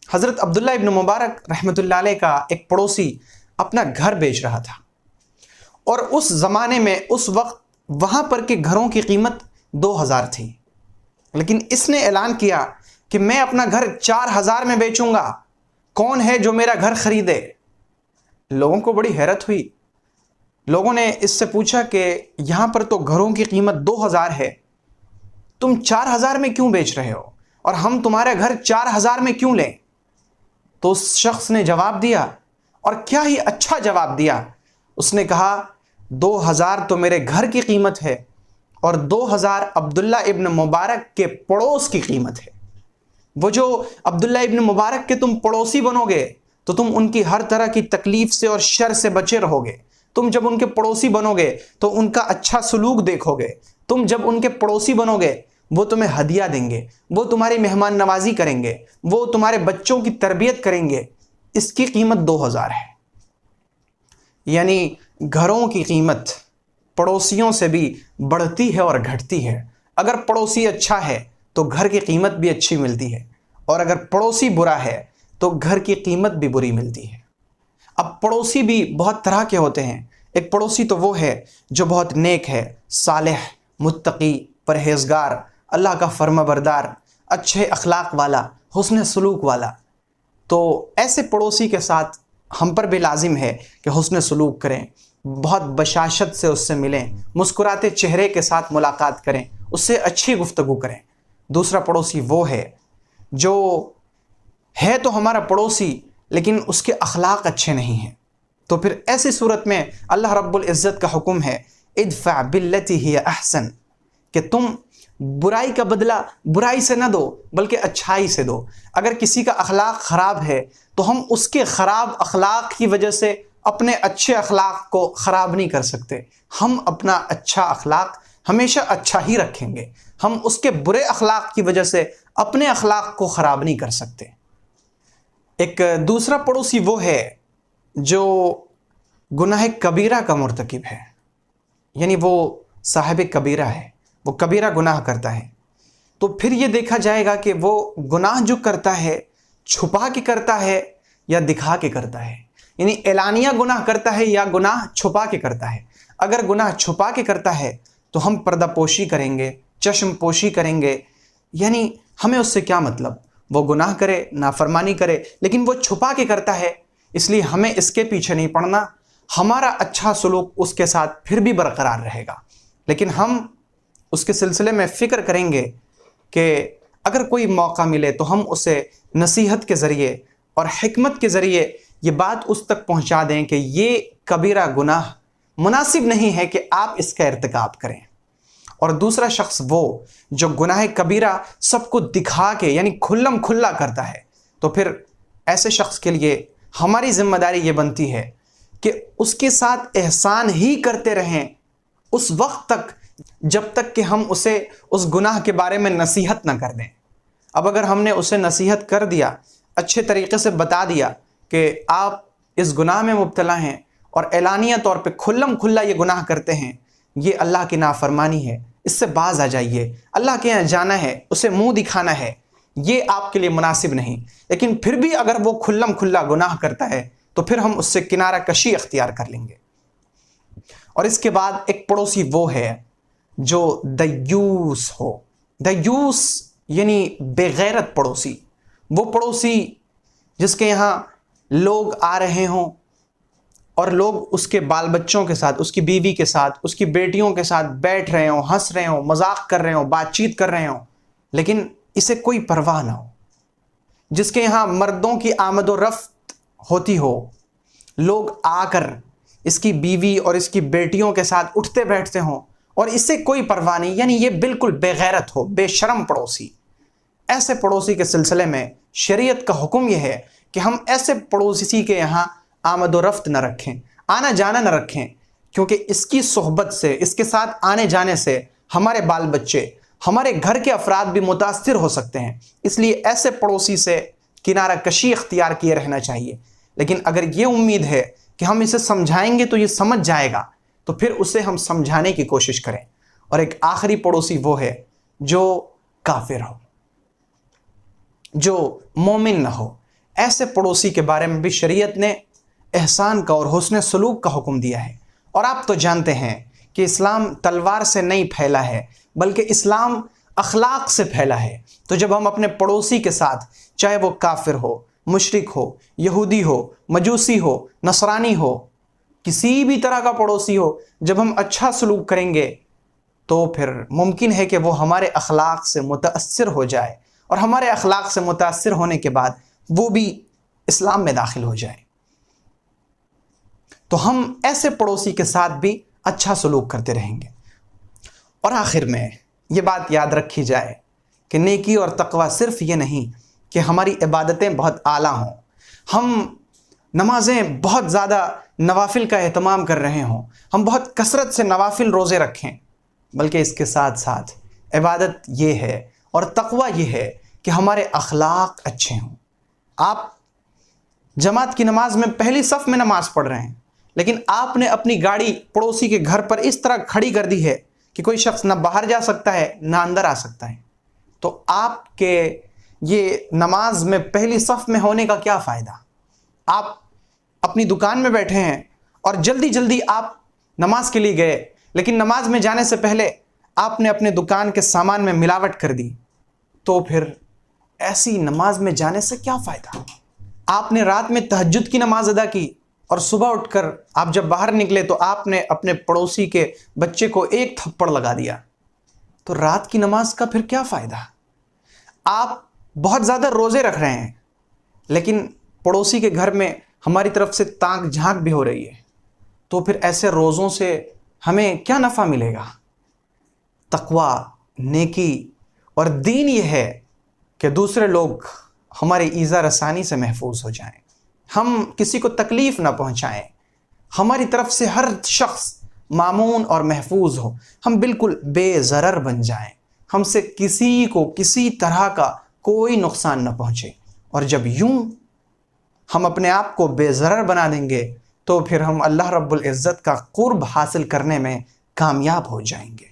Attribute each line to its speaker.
Speaker 1: हज़रत अब्दुल्ला इब्न मुबारक रहमतुल्लाह अलैह का एक पड़ोसी अपना घर बेच रहा था और उस ज़माने में उस वक्त वहाँ पर के घरों की कीमत 2000 थी, लेकिन इसने ऐलान किया कि मैं अपना घर 4000 में बेचूंगा, कौन है जो मेरा घर खरीदे। लोगों को बड़ी हैरत हुई। लोगों ने इससे पूछा कि यहाँ पर तो घरों की कीमत 2000 है, तुम 4000 में क्यों बेच रहे हो और हम तुम्हारा घर 4000 में क्यों लें। तो उस शख्स ने जवाब दिया, और क्या ही अच्छा जवाब दिया। उसने कहा 2000 तो मेरे घर की कीमत है और 2000 अब्दुल्ला इब्न मुबारक के पड़ोस की कीमत है। वो जो अब्दुल्ला इब्न मुबारक के तुम पड़ोसी बनोगे तो तुम उनकी हर तरह की तकलीफ से और शर से बचे रहोगे। तुम जब उनके पड़ोसी बनोगे तो उनका अच्छा सलूक देखोगे। तुम जब उनके पड़ोसी बनोगे वो तुम्हें हदिया देंगे, वो तुम्हारी मेहमान नवाजी करेंगे, वो तुम्हारे बच्चों की तरबियत करेंगे। इसकी कीमत 2000 है। यानी घरों की कीमत पड़ोसियों से भी बढ़ती है और घटती है। अगर पड़ोसी अच्छा है तो घर की कीमत भी अच्छी मिलती है, और अगर पड़ोसी बुरा है तो घर की कीमत भी बुरी मिलती है। अब पड़ोसी भी बहुत तरह के होते हैं। एक पड़ोसी तो वो है जो बहुत नेक है, सालेह, मुत्तकी, परहेजगार, अल्लाह का फर्माबरदार, अच्छे अखलाक वाला, हुस्न सलूक वाला। तो ऐसे पड़ोसी के साथ हम पर भी लाजिम है कि हुस्न सलूक करें, बहुत बशाशत से उससे मिलें, मुस्कुराते चेहरे के साथ मुलाकात करें, उससे अच्छी गुफ्तगू करें। दूसरा पड़ोसी वो है जो है तो हमारा पड़ोसी लेकिन उसके अखलाक अच्छे नहीं हैं। तो फिर ऐसी सूरत में अल्लाह रब्बुल इज़्ज़त का हुक्म है, इदफ़ा बिल्लती हिय अहसन, कि तुम बुराई का बदला बुराई से ना दो बल्कि अच्छाई से दो। अगर किसी का अखलाक ख़राब है तो हम उसके ख़राब अखलाक की वजह से अपने अच्छे अखलाक को ख़राब नहीं कर सकते। हम अपना अच्छा अखलाक हमेशा अच्छा ही रखेंगे। हम उसके बुरे अखलाक की वजह से अपने अखलाक को ख़राब नहीं कर सकते। एक दूसरा पड़ोसी वो है जो गुनाह कबीरा का मुर्तकिब है, यानी वो साहिब कबीरा है, वो कबीरा गुनाह करता है। तो फिर ये देखा जाएगा कि वो गुनाह जो करता है छुपा के करता है या दिखा के करता है, यानी एलानिया गुनाह करता है या गुनाह छुपा के करता है। अगर गुनाह छुपा के करता है तो हम पर्दापोशी करेंगे, चश्म पोशी करेंगे, यानी हमें उससे क्या मतलब, वो गुनाह करे, नाफरमानी करे, लेकिन वो छुपा के करता है, इसलिए हमें इसके पीछे नहीं पड़ना। हमारा अच्छा सलूक उसके साथ फिर भी बरकरार रहेगा, लेकिन हम उसके सिलसिले में फ़िक्र करेंगे कि अगर कोई मौका मिले तो हम उसे नसीहत के ज़रिए और हिकमत के ज़रिए ये बात उस तक पहुँचा दें कि ये कबीरा गुनाह मुनासिब नहीं है कि आप इसका इर्तिकाब करें। और दूसरा शख्स वो जो गुनाह कबीरा सबको दिखा के यानी खुल्लम खुल्ला करता है, तो फिर ऐसे शख्स के लिए हमारी ज़िम्मेदारी ये बनती है कि उसके साथ एहसान ही करते रहें उस वक्त तक जब तक कि हम उसे उस गुनाह के बारे में नसीहत ना कर दें। अब अगर हमने उसे नसीहत कर दिया, अच्छे तरीक़े से बता दिया कि आप इस गुनाह में मुब्तला हैं और एलानिया तौर पे खुल्लम खुल्ला ये गुनाह करते हैं, ये अल्लाह की नाफरमानी है, इससे बाज आ जाइए, अल्लाह के यहाँ जाना है, उसे मुंह दिखाना है, ये आपके लिए मुनासिब नहीं। लेकिन फिर भी अगर वो खुल्लम खुल्ला गुनाह करता है तो फिर हम उससे किनारा कशी अख्तियार कर लेंगे। और इसके बाद एक पड़ोसी वो है जो दयूस हो। दयूस यानी बेगैरत पड़ोसी, वो पड़ोसी जिसके यहाँ लोग आ रहे हों और लोग उसके बाल बच्चों के साथ, उसकी बीवी के साथ, उसकी बेटियों के साथ बैठ रहे हों, हंस रहे हों, मजाक कर रहे हों, बातचीत कर रहे हों, लेकिन इसे कोई परवाह ना हो। जिसके यहाँ मर्दों की आमद व रफ्त होती हो, लोग आकर इसकी बीवी और इसकी बेटियों के साथ उठते बैठते हों और इससे कोई परवाह नहीं, यानी ये बिल्कुल बेगैरत हो, बेशरम पड़ोसी। ऐसे पड़ोसी के सिलसिले में शरीयत का हुक्म यह है कि हम ऐसे पड़ोसी के यहाँ आमद व रफ्त न रखें, आना जाना न रखें, क्योंकि इसकी सोहबत से, इसके साथ आने जाने से हमारे बाल बच्चे, हमारे घर के अफराद भी मुतासिर हो सकते हैं। इसलिए ऐसे पड़ोसी से किनारा कशी अख्तियार किए रहना चाहिए। लेकिन अगर ये उम्मीद है कि हम इसे समझाएंगे तो ये समझ जाएगा, तो फिर उसे हम समझाने की कोशिश करें। और एक आखिरी पड़ोसी वो है जो काफिर हो, जो मोमिन न हो, ऐसे पड़ोसी के बारे में भी शरीयत ने एहसान का और हुस्न सलूक का हुक्म दिया है। और आप तो जानते हैं कि इस्लाम तलवार से नहीं फैला है, बल्कि इस्लाम अखलाक से फैला है। तो जब हम अपने पड़ोसी के साथ, चाहे वो काफिर हो, मुशरिक हो, यहूदी हो, मजूसी हो, नसरानी हो, किसी भी तरह का पड़ोसी हो, जब हम अच्छा सलूक करेंगे तो फिर मुमकिन है कि वो हमारे अखलाक से मुतासिर हो जाए, और हमारे अखलाक से मुतासिर होने के बाद वो भी इस्लाम में दाखिल हो जाए। तो हम ऐसे पड़ोसी के साथ भी अच्छा सलूक करते रहेंगे। और आखिर में ये बात याद रखी जाए कि नेकी और तकवा सिर्फ ये नहीं कि हमारी इबादतें बहुत आला हों, हम नमाजें बहुत ज़्यादा नवाफिल का एहतमाम कर रहे हों, हम बहुत कसरत से नवाफिल रोज़े रखें, बल्कि इसके साथ साथ इबादत ये है और तकवा ये है कि हमारे अखलाक अच्छे हों। आप जमात की नमाज में पहली सफ़ में नमाज़ पढ़ रहे हैं, लेकिन आपने अपनी गाड़ी पड़ोसी के घर पर इस तरह खड़ी कर दी है कि कोई शख्स ना बाहर जा सकता है ना अंदर आ सकता है, तो आपके ये नमाज में पहली सफ़ में होने का क्या फ़ायदा। आप अपनी दुकान में बैठे हैं और जल्दी जल्दी आप नमाज के लिए गए, लेकिन नमाज में जाने से पहले आपने अपने दुकान के सामान में मिलावट कर दी, तो फिर ऐसी नमाज में जाने से क्या फ़ायदा। आपने रात में तहज्जुद की नमाज अदा की और सुबह उठकर आप जब बाहर निकले तो आपने अपने पड़ोसी के बच्चे को एक थप्पड़ लगा दिया, तो रात की नमाज का फिर क्या फ़ायदा। आप बहुत ज़्यादा रोज़े रख रहे हैं, लेकिन पड़ोसी के घर में हमारी तरफ से ताक झांक भी हो रही है, तो फिर ऐसे रोज़ों से हमें क्या नफ़ा मिलेगा। तकवा, नेकी और दीन ये है कि दूसरे लोग हमारे ईज़ा रसानी से महफूज हो जाएं, हम किसी को तकलीफ़ ना पहुंचाएं, हमारी तरफ से हर शख्स मामून और महफूज हो, हम बिल्कुल बेज़रर बन जाएं, हमसे किसी को किसी तरह का कोई नुकसान ना पहुंचे। और जब यूं हम अपने आप को बेज़रर बना देंगे तो फिर हम अल्लाह रब्बुल इज़्ज़त का क़ुर्ब हासिल करने में कामयाब हो जाएंगे।